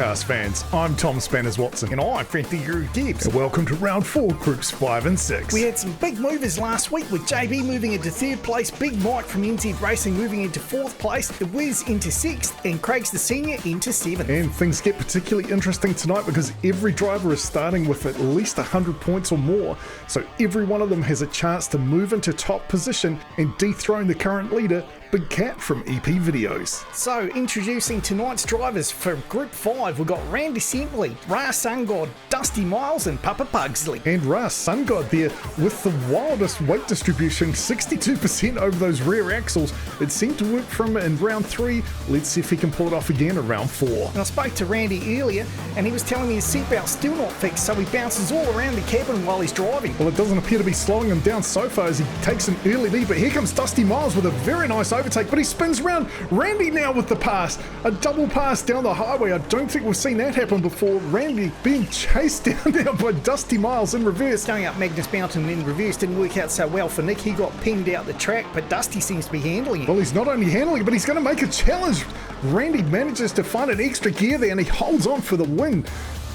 Diecast fans, I'm Tom Spanners-Watson. And I'm Frankie Gibbs. And welcome to round 4, groups 5 and 6. We had some big movers last week with JB moving into 3rd place, Big Mike from NZ Racing moving into 4th place, The Wiz into 6th, and Craig's the Senior into 7th. And things get particularly interesting tonight because every driver is starting with at least 100 points or more, so every one of them has a chance to move into top position and dethrone the current leader, Big Cat from EP Videos. So, introducing tonight's drivers for Group 5, we've got Randy Sempley, Ra Sungod, Dusty Miles, and Papa Pugsley. And Ra Sungod there with the wildest weight distribution, 62% over those rear axles. It seemed to work for him in round 3. Let's see if he can pull it off again in round 4. And I spoke to Randy earlier, and he was telling me his seatbelt's still not fixed, so he bounces all around the cabin while he's driving. Well, it doesn't appear to be slowing him down so far as he takes an early lead, but here comes Dusty Miles with a very nice overtake, but he spins around Randy now with the pass. A double pass down the highway. I don't think we've seen that happen before. Randy being chased down now by Dusty Miles in reverse. Going up Magnus Mountain in reverse didn't work out so well for Nick. He got pinged out the track, but Dusty seems to be handling it. Well, he's not only handling it, but he's going to make a challenge. Randy manages to find an extra gear there and he holds on for the win.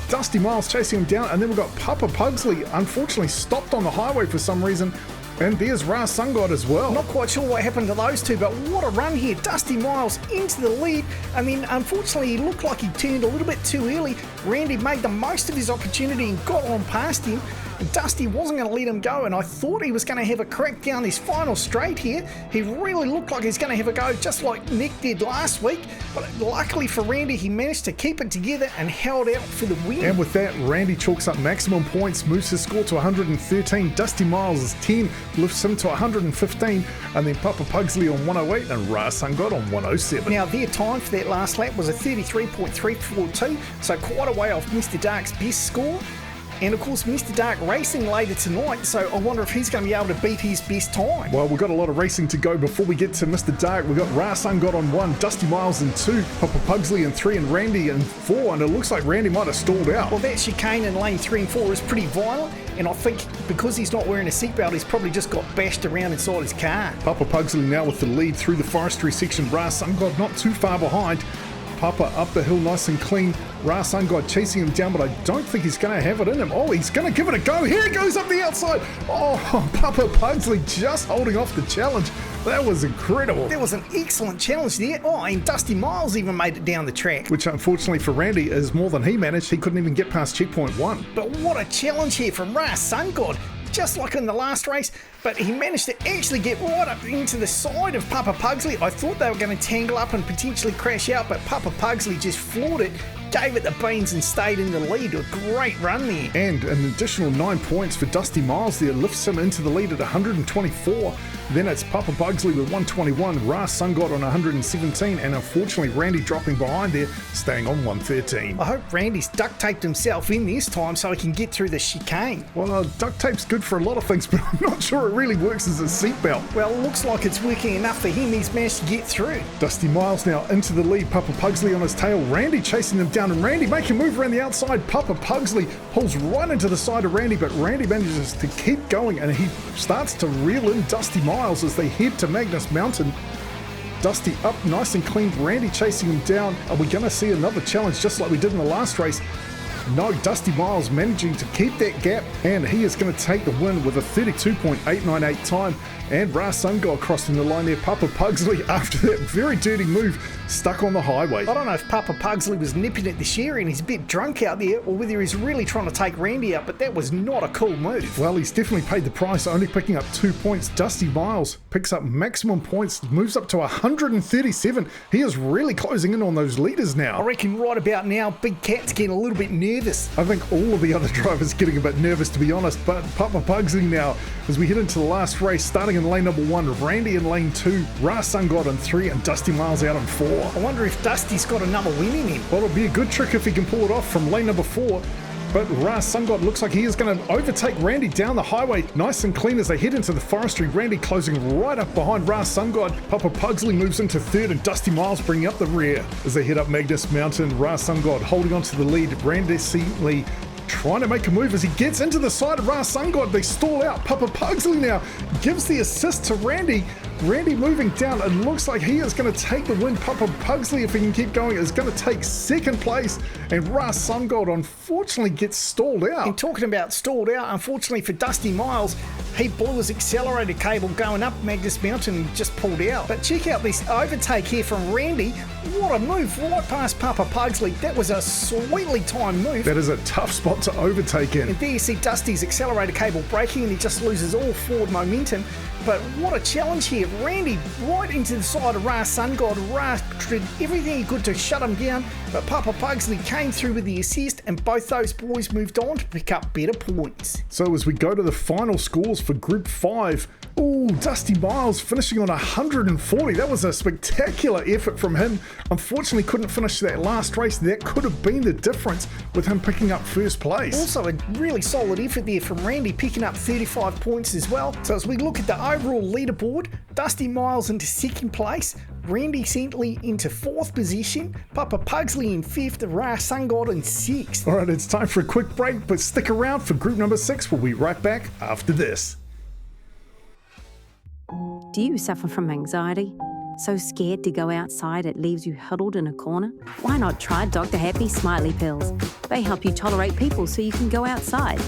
Dusty Miles chasing him down, and then we've got Papa Pugsley unfortunately stopped on the highway for some reason. And there's Ra Sungod as well. Not quite sure what happened to those two, but what a run here. Dusty Miles into the lead. I mean, unfortunately, he looked like he turned a little bit too early. Randy made the most of his opportunity and got on past him. Dusty wasn't going to let him go, and I thought he was going to have a crack down this final straight here. He really looked like he's going to have a go, just like Nick did last week. But luckily for Randy, he managed to keep it together and held out for the win. And with that, Randy chalks up maximum points, moves his score to 113. Dusty Miles is 10, lifts him to 115, and then Papa Pugsley on 108 and Ra Sungod on 107. Now, their time for that last lap was a 33.342, so quite a way off Mr. Dark's best score. And of course, Mr. Dark racing later tonight, so I wonder if he's going to be able to beat his best time. Well, we've got a lot of racing to go before we get to Mr. Dark. We've got Ra Sungod on 1, Dusty Miles in 2, Papa Pugsley in 3, and Randy in 4, and it looks like Randy might have stalled out. Well, that chicane in lane 3 and 4 is pretty violent, and I think because he's not wearing a seatbelt, he's probably just got bashed around inside his car. Papa Pugsley now with the lead through the forestry section. Ra Sungod not too far behind. Papa up the hill nice and clean. Ra Sungod chasing him down, but I don't think he's going to have it in him. Oh, he's going to give it a go. Here he goes up the outside. Oh, Papa Pugsley just holding off the challenge. That was incredible. That was an excellent challenge there. Oh, and Dusty Miles even made it down the track. Which unfortunately for Randy is more than he managed. He couldn't even get past checkpoint 1. But what a challenge here from Ra Sungod. Just like in the last race, but he managed to actually get right up into the side of Papa Pugsley. I thought they were going to tangle up and potentially crash out, but Papa Pugsley just floored it, gave it the beans and stayed in the lead. A great run there. And an additional 9 points for Dusty Miles there, lifts him into the lead at 124. Then it's Papa Pugsley with 121, Ra Sungod on 117, and unfortunately Randy dropping behind there, staying on 113. I hope Randy's duct taped himself in this time so he can get through the chicane. Well, duct tape's good for a lot of things, but I'm not sure it really works as a seatbelt. Well, it looks like it's working enough for him. He's managed to get through. Dusty Miles now into the lead, Papa Pugsley on his tail, Randy chasing them down, and Randy making a move around the outside. Papa Pugsley pulls right into the side of Randy, but Randy manages to keep going, and he starts to reel in Dusty Miles as they head to Magnus Mountain. Dusty up nice and clean, Randy chasing him down. Are we going to see another challenge just like we did in the last race? No, Dusty Miles managing to keep that gap, and he is going to take the win with a 32.898 time. And Ra Sungod crossing the line there. Papa Pugsley, after that very dirty move, stuck on the highway. I don't know if Papa Pugsley was nipping at the sherry and he's a bit drunk out there, or whether he's really trying to take Randy out, but that was not a cool move. Well, he's definitely paid the price, only picking up 2 points. Dusty Miles picks up maximum points, moves up to 137. He is really closing in on those leaders now. I reckon right about now, Big Cat's getting a little bit nervous. I think all of the other drivers getting a bit nervous, to be honest, but Papa Pugsley now, as we head into the last race, starting in lane number 1, Randy in lane 2, Ra Sungod in 3, and Dusty Miles out in 4. I wonder if Dusty's got another win in him. Well, it'll be a good trick if he can pull it off from lane number 4. But Ra Sungod looks like he is going to overtake Randy down the highway. Nice and clean as they head into the forestry. Randy closing right up behind Ra Sungod. Papa Pugsley moves into 3rd, and Dusty Miles bringing up the rear. As they head up Magnus Mountain, Ra Sungod holding on to the lead. Randy Sempley trying to make a move as he gets into the side of Ra Sungod. They stall out. Papa Pugsley now gives the assist to Randy. Randy moving down, and looks like he is going to take the win. Papa Pugsley, if he can keep going, is going to take second place, and Ras Sungold unfortunately gets stalled out. And talking about stalled out, unfortunately for Dusty Miles, he blew his accelerator cable going up Magnus Mountain and just pulled out. But check out this overtake here from Randy. What a move right past Papa Pugsley. That was a sweetly timed move. That is a tough spot to overtake in. And there you see Dusty's accelerator cable breaking and he just loses all forward momentum. But what a challenge here. Randy right into the side of Ras Sungod. Ras did everything he could to shut him down, but Papa Pugsley came through with the assist and both those boys moved on to pick up better points. So as we go to the final scores for Group 5, Dusty Miles finishing on 140. That was a spectacular effort from him. Unfortunately couldn't finish that last race. That could have been the difference with him picking up first place. Also a really solid effort there from Randy, picking up 35 points as well. So as we look at the overall leaderboard, Dusty Miles into second place, Randy Sentley into fourth position, Papa Pugsley in fifth, Ras Sungod in sixth. Alright, it's time for a quick break, but stick around for group number 6. We'll be right back after this. Do you suffer from anxiety? So scared to go outside it leaves you huddled in a corner? Why not try Dr. Happy Smiley Pills? They help you tolerate people so you can go outside.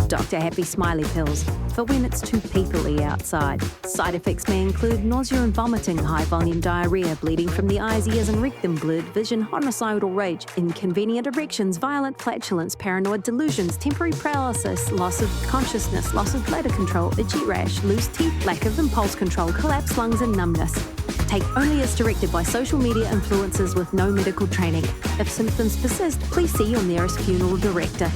Dr. Happy Smiley Pills, for when it's too peoply outside. Side effects may include nausea and vomiting, high-volume diarrhea, bleeding from the eyes, ears and rectum, blurred vision, homicidal rage, inconvenient erections, violent flatulence, paranoid delusions, temporary paralysis, loss of consciousness, loss of bladder control, itchy rash, loose teeth, lack of impulse control, collapsed lungs and numbness. Take only as directed by social media influencers with no medical training. If symptoms persist, please see your nearest funeral director.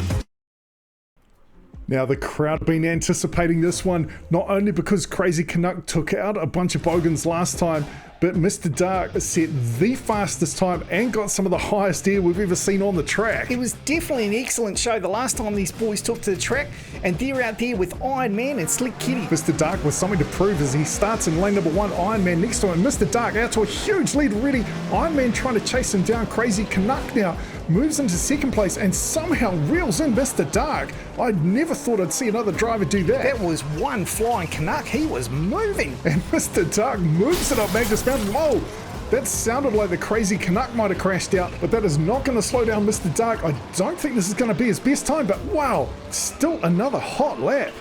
Now, the crowd have been anticipating this one, not only because Crazy Canuck took out a bunch of bogans last time, but Mr. Dark set the fastest time and got some of the highest air we've ever seen on the track. It was definitely an excellent show the last time these boys took to the track, and they're out there with Iron Man and Slick Kitty. Mr. Dark with something to prove as he starts in lane number 1, Iron Man next to him. Mr. Dark out to a huge lead already. Iron Man trying to chase him down. Crazy Canuck now moves into second place and somehow reels in Mr. Dark. I never thought I'd see another driver do that. That was one flying Canuck. He was moving. And Mr. Dark moves it up Magnus Mountain. Whoa! That sounded like the Crazy Canuck might have crashed out, but that is not going to slow down Mr. Dark. I don't think this is going to be his best time, but wow, still another hot lap.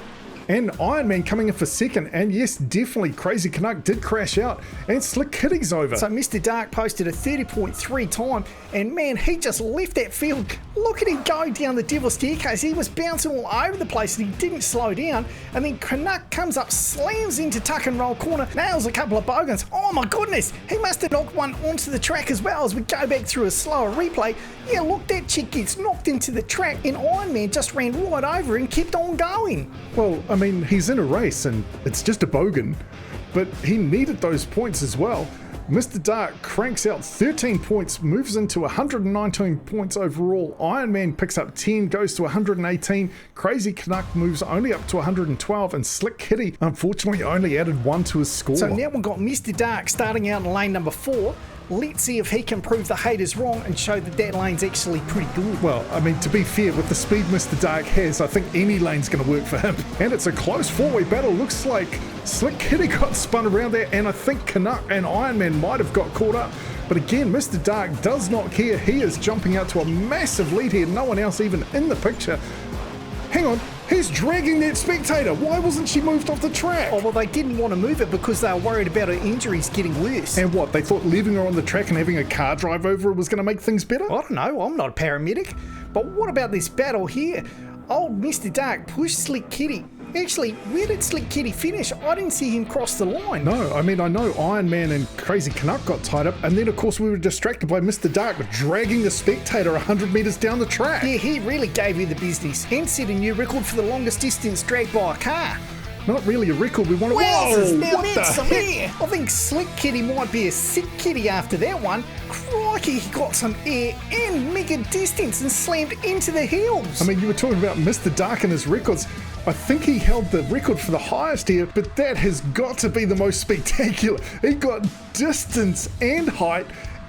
And Iron Man coming in for second, and yes, definitely Crazy Canuck did crash out, and Slick Kitty's over. So Mr. Dark posted a 30.3 time, and man, he just left that field. Look at him go down the Devil's Staircase. He was bouncing all over the place and he didn't slow down. And then Canuck comes up, slams into tuck and roll corner, nails a couple of bogans. Oh my goodness, he must have knocked one onto the track as well. As we go back through a slower replay, yeah, look, that chick gets knocked into the track and Iron Man just ran right over and kept on going. Well, I mean, he's in a race and it's just a bogan, but he needed those points as well. Mr. Dark cranks out 13 points, moves into 119 points overall. Iron Man picks up 10, goes to 118. Crazy Canuck moves only up to 112, and Slick Kitty unfortunately only added 1 to his score. So now we've got Mr. Dark starting out in lane number 4. Let's see if he can prove the haters wrong and show that that lane's actually pretty good. Well, I mean, to be fair, with the speed Mr. Dark has, I think any lane's going to work for him. And it's a close four-way battle. Looks like Slick Kitty got spun around there, and I think Canuck and Iron Man might have got caught up. But again, Mr. Dark does not care. He is jumping out to a massive lead here. No one else even in the picture. Hang on. He's dragging that spectator. Why wasn't she moved off the track? Oh, well, they didn't want to move it because they were worried about her injuries getting worse. And what, they thought leaving her on the track and having a car drive over her was going to make things better? I don't know. I'm not a paramedic. But what about this battle here? Old Mr. Dark pushed Slick Kitty. Actually, where did Slick Kitty finish? I didn't see him cross the line. No, I mean, I know Iron Man and Crazy Canuck got tied up, and then of course we were distracted by Mr. Dark dragging the spectator 100 metres down the track. Yeah, he really gave you the business and set a new record for the longest distance dragged by a car. Not really a record, we want to... Wowzers, now what that's the some air. I think Slick Kitty might be a sick kitty after that one. Crikey, he got some air and mega distance and slammed into the hills. I mean, you were talking about Mr. Dark and his records. I think he held the record for the highest here, but that has got to be the most spectacular. He got distance and height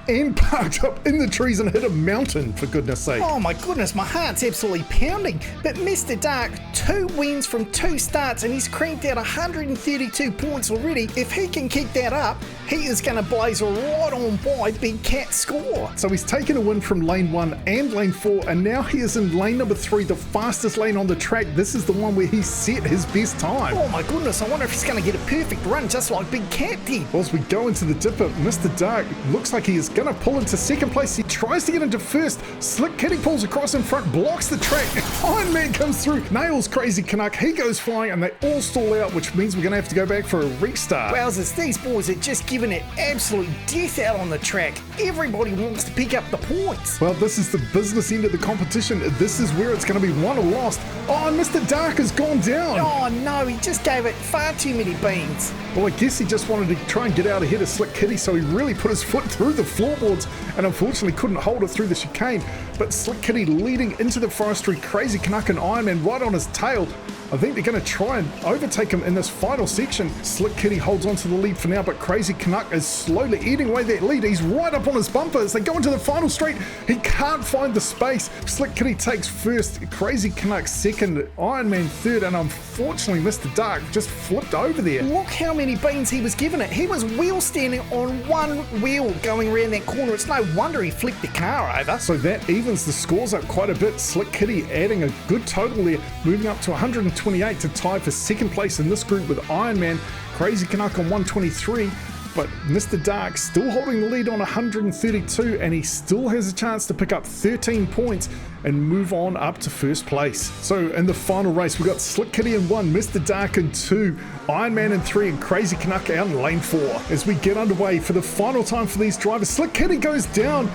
and parked up in the trees and hit a mountain, for goodness sake. Oh my goodness, my heart's absolutely pounding. But Mr. Dark, 2 wins from 2 starts and he's cranked out 132 points already. If he can keep that up, he is going to blaze right on by Big Cat's score. So he's taken a win from lane 1 and lane 4, and now he is in lane number 3, the fastest lane on the track. This is the one where he set his best time. Oh my goodness, I wonder if he's going to get a perfect run just like Big Cat did. Well, as we go into the dipper, Mr. Dark looks like he is going to pull into second place. He tries to get into first. Slick Kitty pulls across in front, blocks the track. Iron Man comes through, nails Crazy Canuck. He goes flying and they all stall out, which means we're going to have to go back for a restart. Wowzers, these boys are just giving it absolute death out on the track. Everybody wants to pick up the points. Well, this is the business end of the competition. This is where it's going to be won or lost. Oh, and Mr. Dark has gone down. Oh no, he just gave it far too many beans. Well, I guess he just wanted to try and get out ahead of Slick Kitty, so he really put his foot through the floorboards and unfortunately couldn't hold it through the chicane. But Slick Kitty leading into the forestry, Crazy Canuck and Iron Man right on his tail. I think they're going to try and overtake him in this final section. Slick Kitty holds on to the lead for now, but Crazy Canuck is slowly eating away that lead. He's right up on his bumper as they go into the final straight. He can't find the space. Slick Kitty takes first, Crazy Canuck second, Iron Man third, and unfortunately Mr. Dark just flipped over there. Look how many beans he was given it. He was wheel standing on one wheel going around that corner. It's no wonder he flipped the car over. So that evens the scores up quite a bit. Slick Kitty adding a good total there, moving up to 128 to tie for second place in this group with Iron Man, Crazy Canuck on 123, but Mr. Dark still holding the lead on 132, and he still has a chance to pick up 13 points and move on up to first place. So in the final race, we got Slick Kitty in 1, Mr. Dark in 2, Iron Man in 3, and Crazy Canuck out in lane 4. As we get underway for the final time for these drivers, Slick Kitty goes down.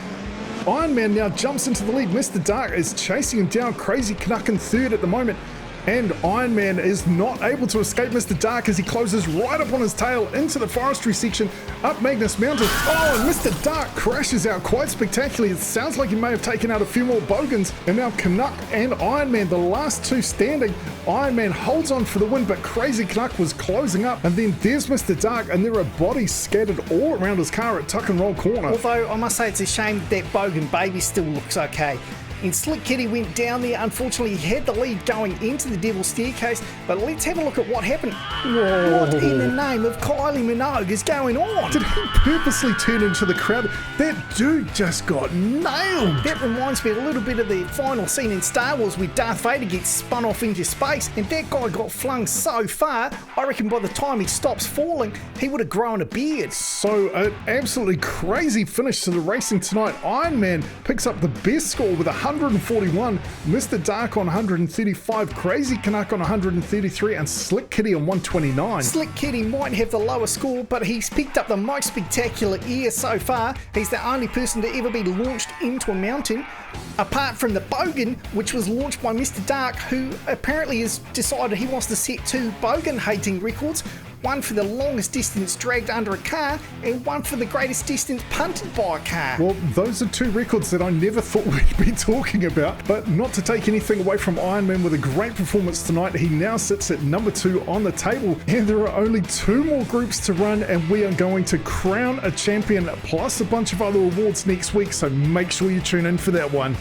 Iron Man now jumps into the lead. Mr. Dark is chasing him down. Crazy Canuck in 3rd at the moment. And Iron Man is not able to escape Mr. Dark as he closes right up on his tail into the forestry section, up Magnus Mountain. Oh, and Mr. Dark crashes out quite spectacularly. It sounds like he may have taken out a few more bogans. And now Canuck and Iron Man, the last two standing. Iron Man holds on for the win, but Crazy Canuck was closing up. And then there's Mr. Dark, and there are bodies scattered all around his car at Tuck and Roll Corner. Although I must say it's a shame that bogan baby still looks okay. And Slick Kitty went down there. Unfortunately, he had the lead going into the Devil's Staircase. But let's have a look at what happened. Whoa. What in the name of Kylie Minogue is going on? Did he purposely turn into the crowd? That dude just got nailed. That reminds me a little bit of the final scene in Star Wars where Darth Vader gets spun off into space, and that guy got flung so far, I reckon by the time he stops falling, he would have grown a beard. So an absolutely crazy finish to the racing tonight. Iron Man picks up the best score with 141, Mr. Dark on 135, Crazy Canuck on 133, and Slick Kitty on 129. Slick Kitty might have the lower score, but he's picked up the most spectacular air so far. He's the only person to ever be launched into a mountain, apart from the bogan, which was launched by Mr. Dark, who apparently has decided he wants to set 2 bogan hating records. One for the longest distance dragged under a car, and one for the greatest distance punted by a car. Well, those are 2 records that I never thought we'd be talking about, but not to take anything away from Iron Man with a great performance tonight. He now sits at number 2 on the table, and there are only 2 more groups to run, and we are going to crown a champion, plus a bunch of other awards next week, so make sure you tune in for that one.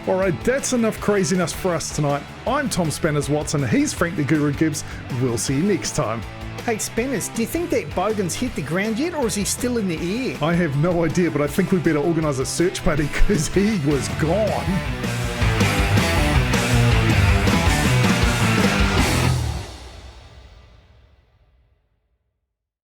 Alright, that's enough craziness for us tonight. I'm Tom Spanners Watson, he's Frank the Guru Gibbs. We'll see you next time. Hey Spanners, do you think that bogan's hit the ground yet, or is he still in the air? I have no idea, but I think we better organise a search party because he was gone.